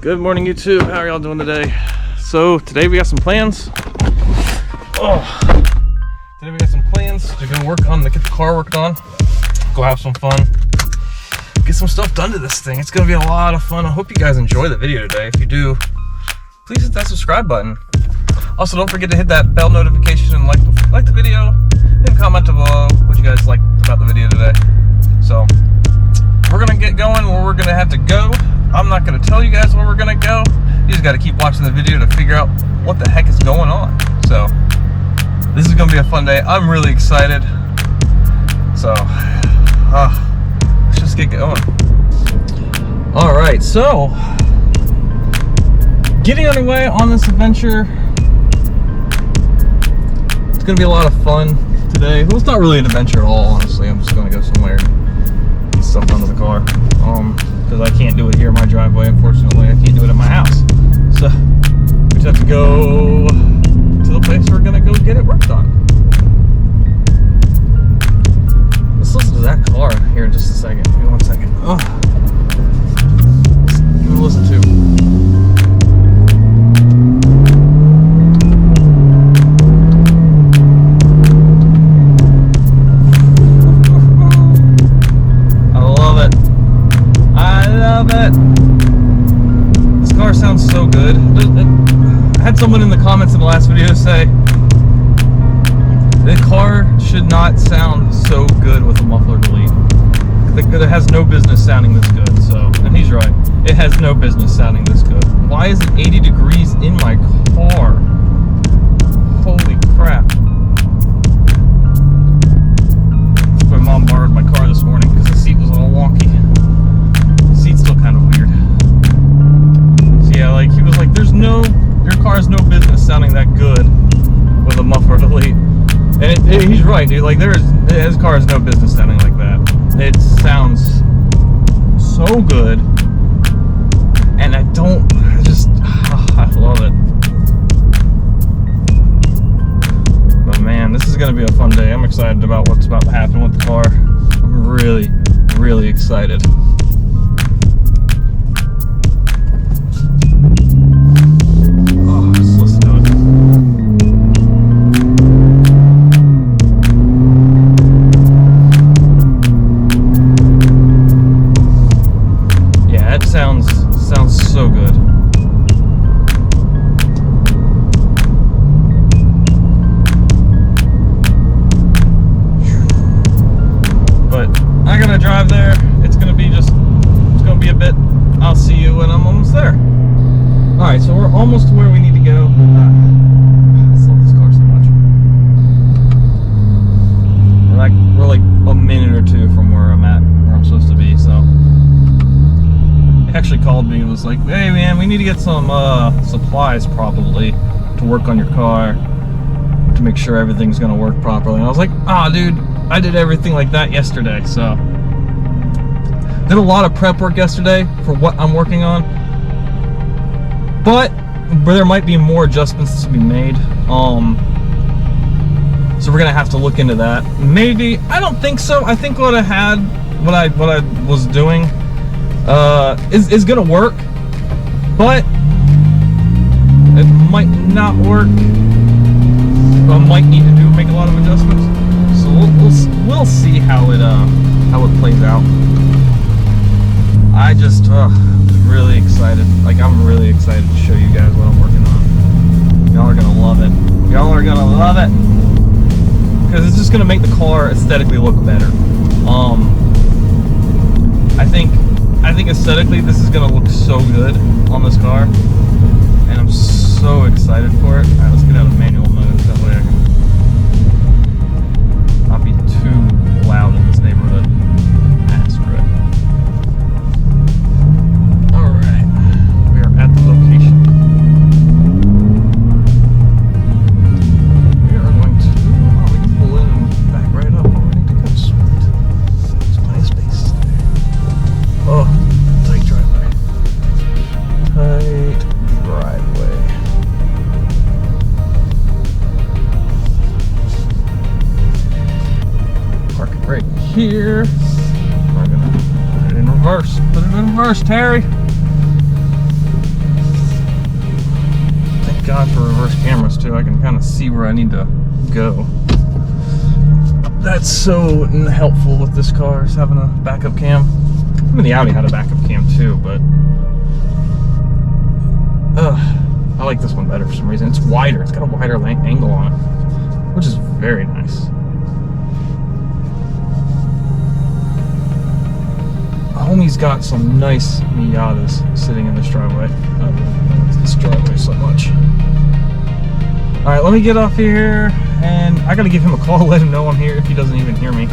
Good morning, YouTube. How are y'all doing today? So today we got some plans. Today we got some plans to go work on, get the car worked on, go have some fun, get some stuff done to this thing. It's gonna be a lot of fun. I hope you guys enjoy the video today. If you do, please hit that subscribe button. Also, don't forget to hit that bell notification and like the video, and comment below what you guys liked about the video today. So we're gonna get going where we're gonna have to go. I'm not gonna tell you guys where we're gonna go. You just gotta keep watching the video to figure out what the heck is going on. So this is gonna be a fun day. I'm really excited. So let's just get going. All right, so getting underway on this adventure. It's gonna be a lot of fun today. Well, it's not really an adventure at all, honestly. I'm just gonna go somewhere and get stuff done to the car. Because I can't do it here in my driveway, unfortunately. I can't do it at my house. So we just have to go to the place we're gonna go get it worked on. Let's listen to that car here in just a second. Give me 1 second. Give me a listen to. This car sounds so good. I had someone in the comments in the last video say the car should not sound so good with a muffler delete. It has no business sounding this good. So, and he's right. It has no business sounding this good. Why is it 80 degrees in my car? Holy crap. My mom borrowed my car this morning because the seat was all wonky. Seat's still kind of weird. So yeah, like he was like, your car has no business sounding that good with a muffler delete. And he's right, dude. Like his car has no business sounding like that. It sounds so good, and I love it. But man, this is gonna be a fun day. I'm excited about what's about to happen with the car. I'm really, really excited. Sounds so good. But I'm gonna drive there. It's gonna be a bit. I'll see you when I'm almost there. All right, so we're almost to where we need to go. I just love this car so much. We're like a minute or two from where I'm at, where I'm supposed to be. So. Actually called me and was like, hey man, we need to get some supplies probably to work on your car to make sure everything's gonna work properly. And I was like, dude, I did everything like that yesterday. So did a lot of prep work yesterday for what I'm working on, but there might be more adjustments to be made. So we're gonna have to look into that. Maybe, I don't think so. I think what I was doing is gonna work, but it might not work. I might need to make a lot of adjustments. So we'll see how it plays out. I just really excited. Like I'm really excited to show you guys what I'm working on. Y'all are gonna love it. Y'all are gonna love it because it's just gonna make the car aesthetically look better. I think aesthetically this is gonna look so good on this car, and I'm so excited for it. All right, let's get out of manual mode. That way I can not be too loud in this neighborhood. Screw it. All right, we are at the location. We are going to. We can pull in and back right up where we need to go. Sweet. There's plenty of space. Tight driveway. Tight driveway. Park it right here. We're gonna put it in reverse. Put it in reverse, Terry. God for reverse cameras too. I can kind of see where I need to go. That's so helpful with this car, is having a backup cam. I mean, the Audi had a backup cam too, but I like this one better for some reason. It's wider. It's got a wider angle on it, which is very nice. Homie's got some nice Miatas sitting in this driveway. I really like this driveway so much. All right, let me get off here, and I gotta give him a call, let him know I'm here if he doesn't even hear me.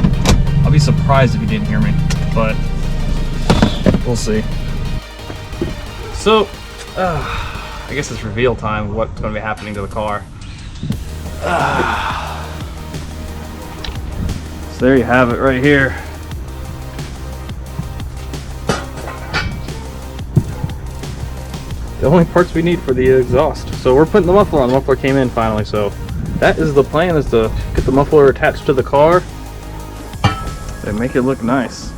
I'll be surprised if he didn't hear me, but we'll see. So, I guess it's reveal time of what's gonna be happening to the car. So there you have it right here. The only parts we need for the exhaust. So we're putting the muffler on. The muffler came in finally, so that is the plan, is to get the muffler attached to the car and make it look nice.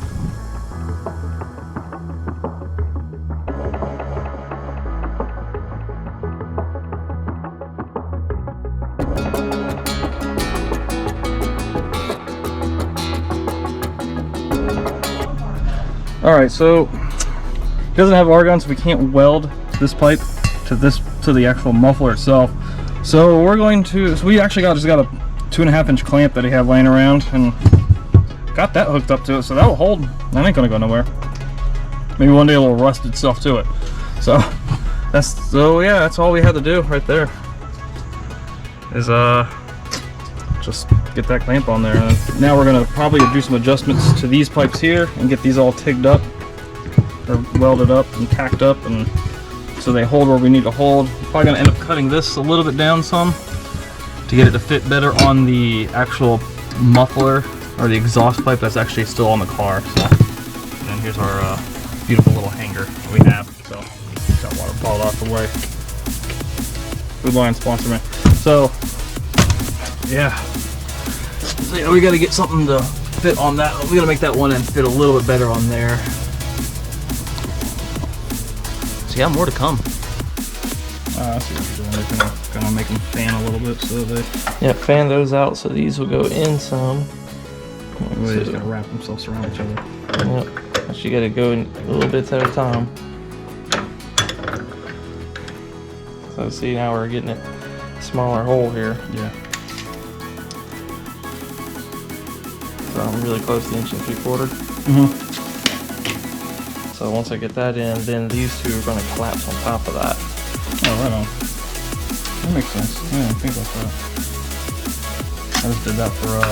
Alright, so it doesn't have argon, so we can't weld this pipe to the actual muffler itself. So we're going to, so we actually just got a 2.5-inch clamp that I have laying around and got that hooked up to it, so that will hold. That ain't gonna go nowhere. Maybe one day it'll rust itself to it. So yeah, that's all we had to do right there. Is just get that clamp on there. And now we're gonna probably do some adjustments to these pipes here and get these all tigged up or welded up and tacked up, and so they hold where we need to hold. Probably gonna end up cutting this a little bit down some to get it to fit better on the actual muffler or the exhaust pipe that's actually still on the car. So, and here's our beautiful little hanger that we have. So, got water bottle out the way. Food Line sponsor me. So, yeah. So yeah, we got to get something to fit on that. We got to make that one end fit a little bit better on there. So yeah, more to come. I see what you're doing. They're gonna make them fan a little bit so they. Yeah, fan those out so these will go in some. They're just gonna wrap themselves around each other. Yep. So you got to go in little bits at a time. So see, now we're getting it smaller hole here. Yeah. So I'm really close to 1 3/4 inch. Mm-hmm. So once I get that in, then these two are going to collapse on top of that. Oh, right on. That makes sense. I didn't think about that. I just did that for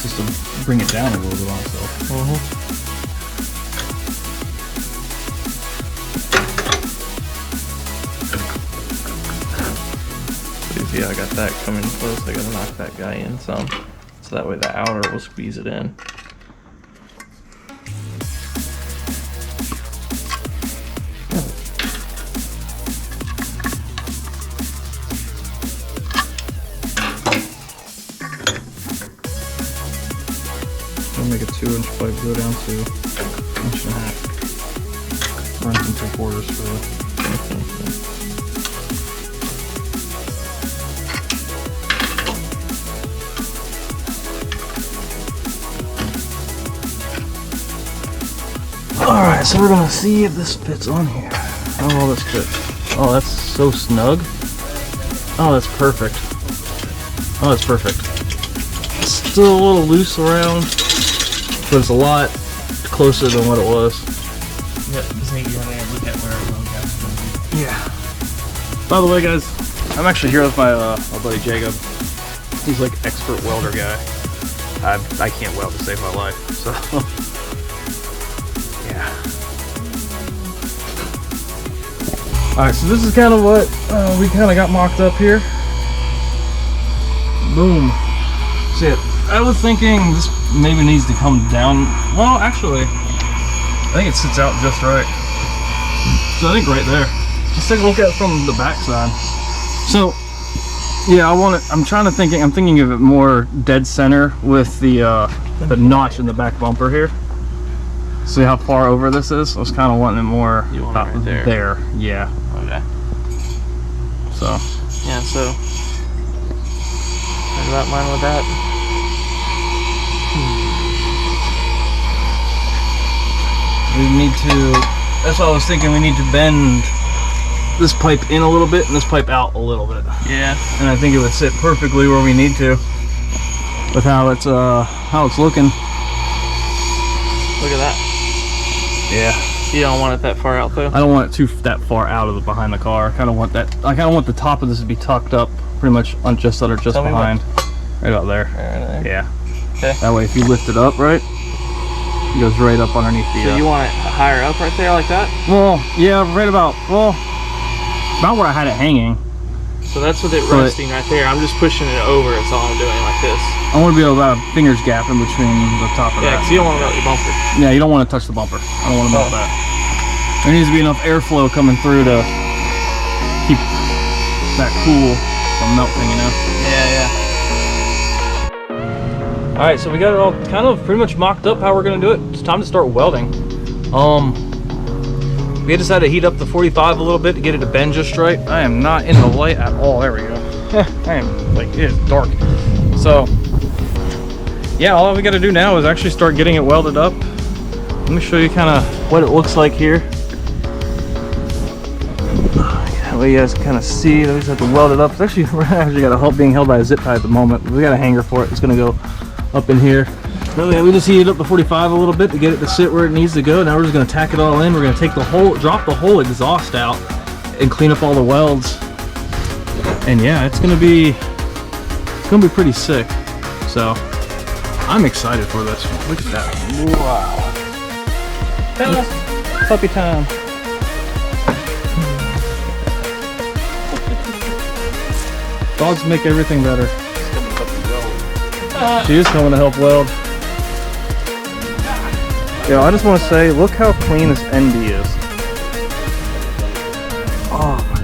just to bring it down a little bit on itself. Mm-hmm. Yeah, I got that coming close. I gotta knock that guy in some, so that way the outer will squeeze it in. I'll make a 2-inch pipe go down to 1.5. Run some 3/4 for the. Alright, so we're gonna see if this fits on here. How well this fits. Oh, that's so snug. Oh, that's perfect. Oh, that's perfect. It's still a little loose around, but it's a lot closer than what it was. Yep, just need to go there and look at where it goes. Yeah. By the way, guys, I'm actually here with my buddy Jacob. He's like expert welder guy. I can't weld to save my life, so. Alright, so this is kind of what we kind of got mocked up here. Boom. See it. I was thinking this maybe needs to come down. Well, actually, I think it sits out just right. So I think right there. Let's take a look at it from the back side. So, yeah, I'm thinking of it more dead center with the notch in the back bumper here. See how far over this is? I was kind of wanting it more right there. Yeah. Okay. So yeah, so right about mine with that. we need to, that's what I was thinking, we need to bend this pipe in a little bit and this pipe out a little bit. Yeah. And I think it would sit perfectly where we need to with how it's looking. Look at that. Yeah. You don't want it that far out though? I don't want it that far out of the behind the car. I kind of want that, I kind of want the top of this to be tucked up pretty much on just under just behind. Right about there. Right there. Yeah. Okay. That way if you lift it up, right, it goes right up underneath the... So you want it higher up right there like that? Well, yeah, right about, well, about where I had it hanging. So that's with it resting right there. I'm just pushing it over. That's all I'm doing like this. I want to be about a finger's gap in between the top of that. Yeah, because you don't want to melt your bumper. Yeah, you don't want to touch the bumper. I don't want to melt that. There needs to be enough airflow coming through to keep that cool from melting, you know? Yeah, yeah. Alright, so we got it all kind of pretty much mocked up how we're going to do it. It's time to start welding. We decided to heat up the 45 a little bit to get it to bend just right. I am not in the light at all. There we go. I am, like, it is dark. So, yeah, all we got to do now is actually start getting it welded up. Let me show you kind of what it looks like here. That way you guys can kind of see. We just have to weld it up. It's actually, we're actually got a being held by a zip tie at the moment. We got a hanger for it. It's going to go up in here. Really, we just heated up the 45 a little bit to get it to sit where it needs to go. Now we're just going to tack it all in. We're going to take the whole, drop the whole exhaust out and clean up all the welds. And yeah, it's going to be pretty sick. So I'm excited for this. Look at that. Wow. Puppy time. Dogs make everything better. She is coming to help weld. Yeah, I just want to say, look how clean this ND is. Oh my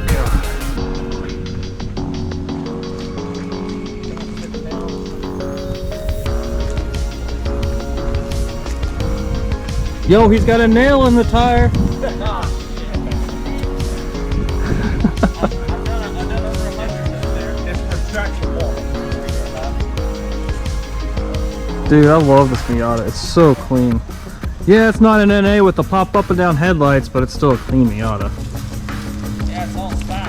god. Yo, he's got a nail in the tire. Dude, I love this Miata. It's so clean. Yeah, it's not an NA with the pop up and down headlights, but it's still a clean Miata. Yeah, it's all stock.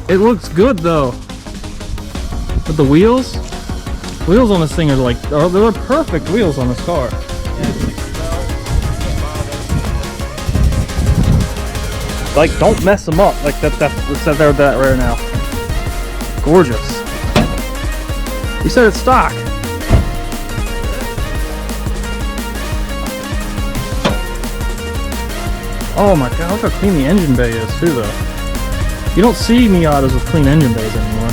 It looks good though. But the wheels on this thing are like, they're perfect wheels on this car. Like, don't mess them up. Like let's set there with that right now. Gorgeous. You said it's stock. Oh my god, look how clean the engine bay is too though. You don't see Miatas with clean engine bays anymore.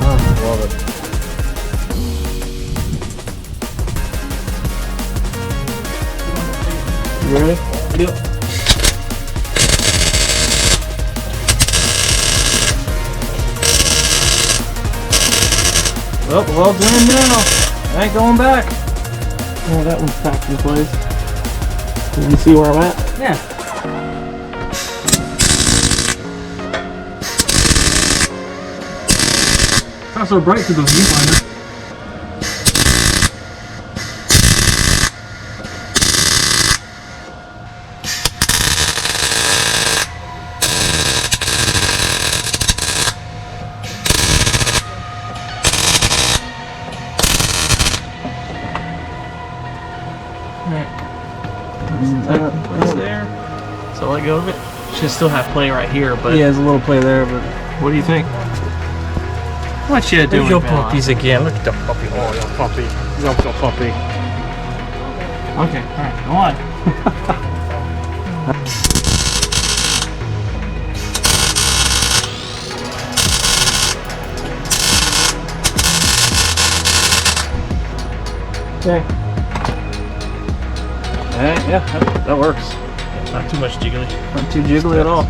Oh, I love it. You ready? Yep. Well, the weld's in now. I ain't going back. Oh, that one's packed in place. You can see where I'm at? Yeah. It's not so bright through the viewfinder. There. So let go of it. Should still have play right here, but yeah, there's a little play there, but what do you think? What you doing? Your puppies again. Look at the puppy. Oh, your puppy. Look at the puppy. Okay, alright, go on. Okay. Yeah, that works. Not too much jiggly. Not too jiggly at all.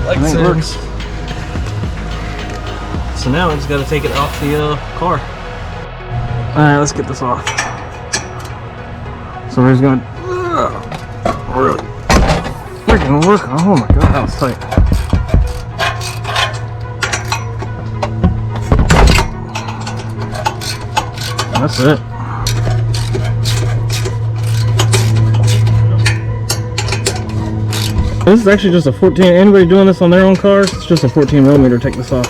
Like I think it works. So now I just got to take it off the car. Alright, let's get this off. So we're just going to really freaking work. Oh my god, that was tight. That's it. This is actually just a 14. Anybody doing this on their own cars? It's just a 14mm. Take this off.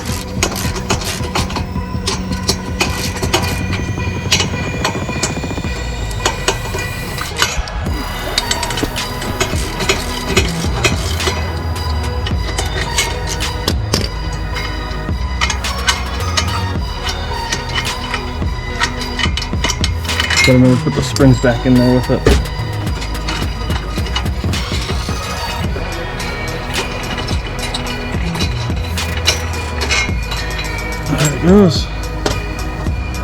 Gotta maybe put the springs back in there with it. There it goes.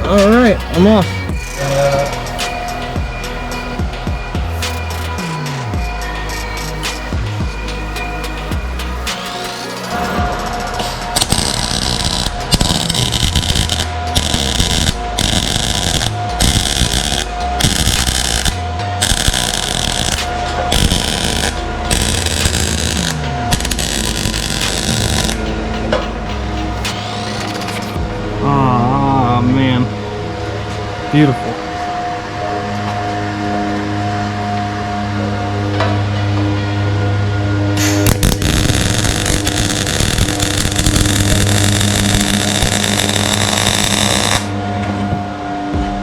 Alright, I'm off. Ah, man. Beautiful.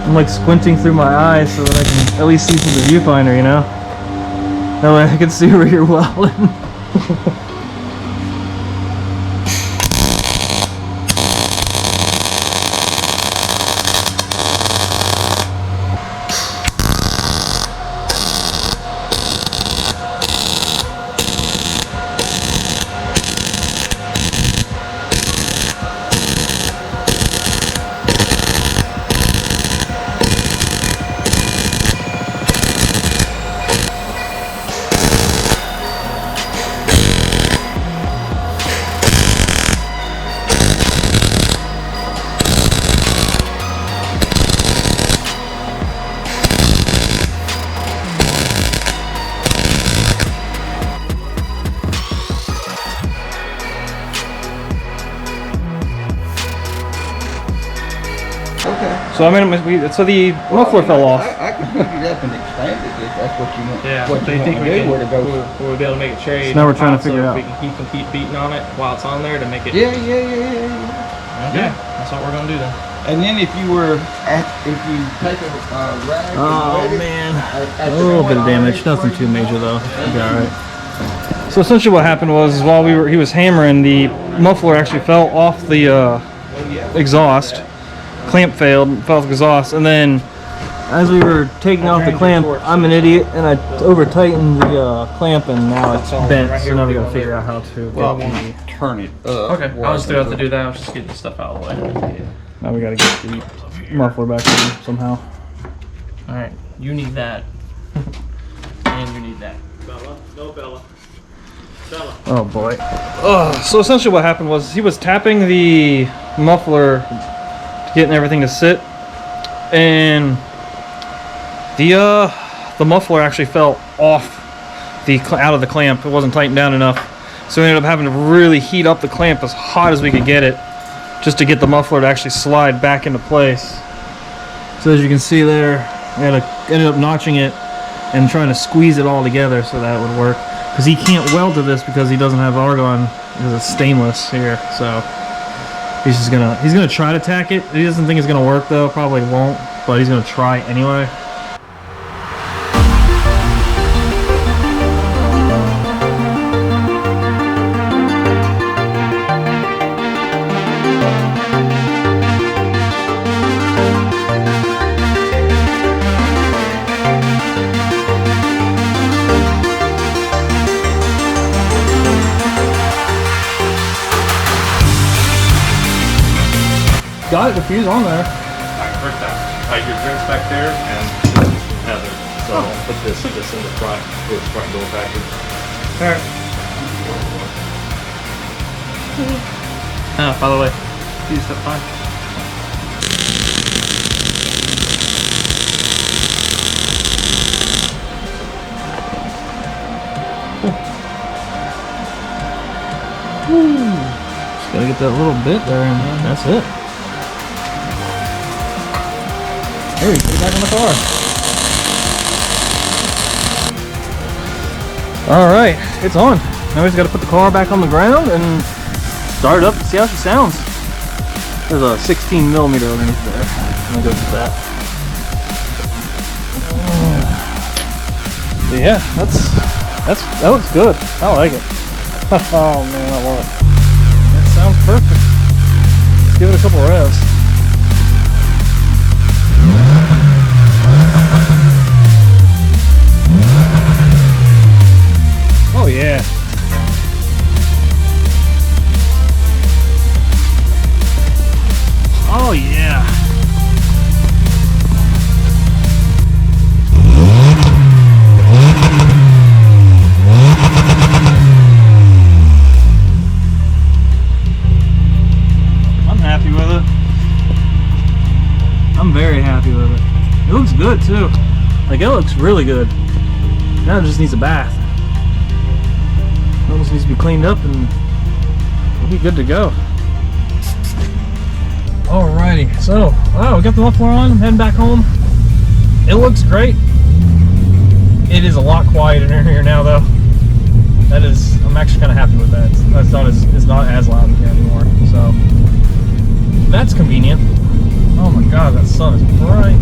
I'm like squinting through my eyes so that I can at least see through the viewfinder, you know? That way I can see where you're welding. So I mean, so the muffler fell off. I could pick it up and expand it if that's what you want. Yeah, what they you think want to do, where to go. we'll be able to make a trade. So now we're trying to figure so out. We can beating on it while it's on there to make it. Yeah. Okay, that's what we're gonna do then. And then if you take a rag. Oh and wet it, man, at a the little point bit of already damage. Nothing where too you- major though. It'll be all right. So essentially, what happened was while he was hammering, the muffler actually fell off the exhaust. Clamp failed, fell off the exhaust, and then as we were taking off the clamp, I'm an idiot and I over tightened the clamp, and now it's bent. So now we gotta figure out how to. Well, turn it up. Okay, I was still have to do that. I was just getting the stuff out of the way. Now we gotta get the muffler back in somehow. All right, you need that, and you need that. Bella, no Bella. Bella. Oh boy. So essentially what happened was he was tapping the muffler, getting everything to sit, and the muffler actually fell off out of the clamp. It wasn't tightened down enough, so we ended up having to really heat up the clamp as hot as we could get it, just to get the muffler to actually slide back into place. So as you can see there, we ended up notching it and trying to squeeze it all together so that it would work. Because he can't weld to this because he doesn't have argon, because it's stainless here. So he's gonna try to tack it. He doesn't think it's gonna work though. Probably won't, but he's gonna try anyway. Got it, the fuse on there. First time. Your drinks back there and Heather. So I'll put this in the front. This front door package. Alright. By the way, fuse step 5. Just gotta get that little bit there, and that's it. Here, get it back in the car. All right, it's on. Now we just got to put the car back on the ground and start it up and see how she sounds. There's a 16 millimeter underneath there. I'm gonna go with that. Yeah, that looks good. I like it. Oh man, I love it. That sounds perfect. Let's give it a couple revs. Oh yeah. Oh yeah. I'm happy with it. I'm very happy with it. It looks good too. Like, it looks really good. Now it just needs a bath. It almost needs to be cleaned up and we'll be good to go. Alrighty, so we got the muffler on. I'm heading back home. It looks great. It is a lot quieter in here now, though. I'm actually kind of happy with that. It's not as loud in here anymore, so that's convenient. Oh my god, that sun is bright.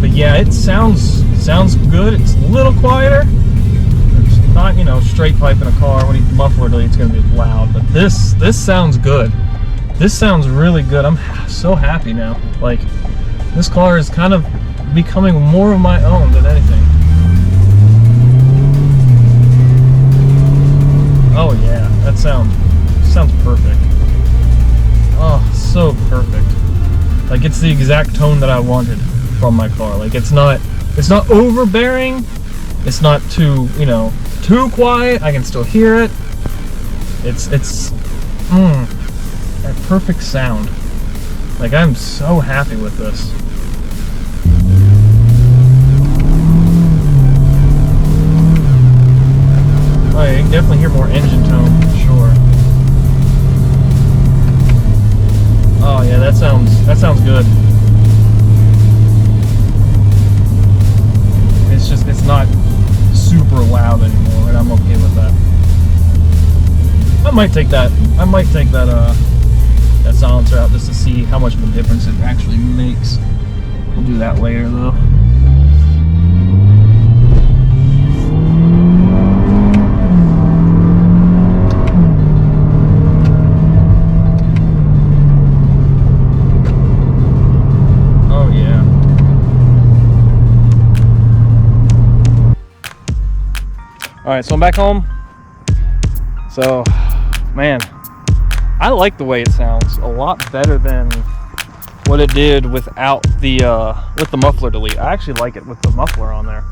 But yeah, it sounds good. It's a little quieter. It's not, you know, straight pipe in a car. When you muffler it, it's going to be loud. But this sounds good. This sounds really good. I'm so happy now. Like, this car is kind of becoming more of my own than anything. Oh yeah, that sounds perfect. Oh, so perfect. Like, it's the exact tone that I wanted from my car. Like, it's not overbearing. It's not too, you know, too quiet. I can still hear it. It's that perfect sound. Like, I'm so happy with this. Oh yeah, you can definitely hear more engine tone for sure. Oh yeah, that sounds good. It's not super loud anymore, and I'm okay with that. I might take that silencer out just to see how much of a difference it actually makes. We'll do that later though. Oh yeah. Alright, so I'm back home. So, man, I like the way it sounds a lot better than what it did without with the muffler delete. I actually like it with the muffler on there.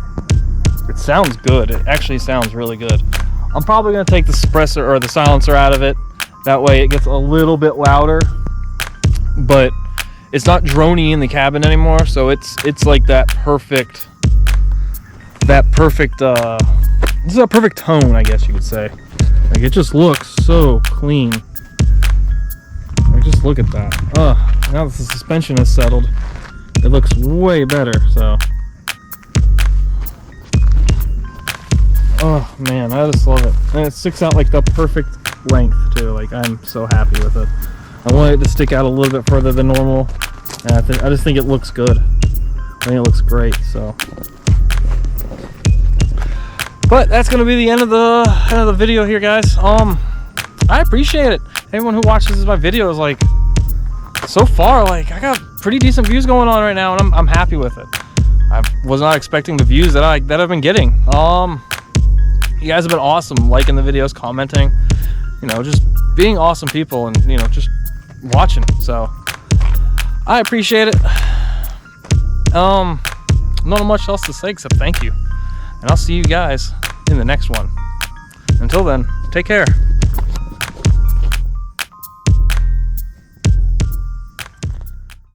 It sounds good. It actually sounds really good. I'm probably going to take the suppressor or the silencer out of it. That way it gets a little bit louder, but it's not drony in the cabin anymore. So it's like that perfect this is a perfect tone, I guess you could say. Like, it just looks so clean. Like, just look at that. Now that the suspension is settled, it looks way better, so. Oh man, I just love it. And it sticks out like the perfect length too. Like, I'm so happy with it. I want it to stick out a little bit further than normal. And I just think it looks good. I think it looks great, so. But that's gonna be the end of the video here, guys. I appreciate it. Everyone who watches my videos, like, so far, like, I got pretty decent views going on right now, and I'm happy with it. I was not expecting the views that I've been getting. You guys have been awesome, liking the videos, commenting, you know, just being awesome people, and, you know, just watching. So I appreciate it. Not much else to say except thank you. And I'll see you guys in the next one. Until then, take care.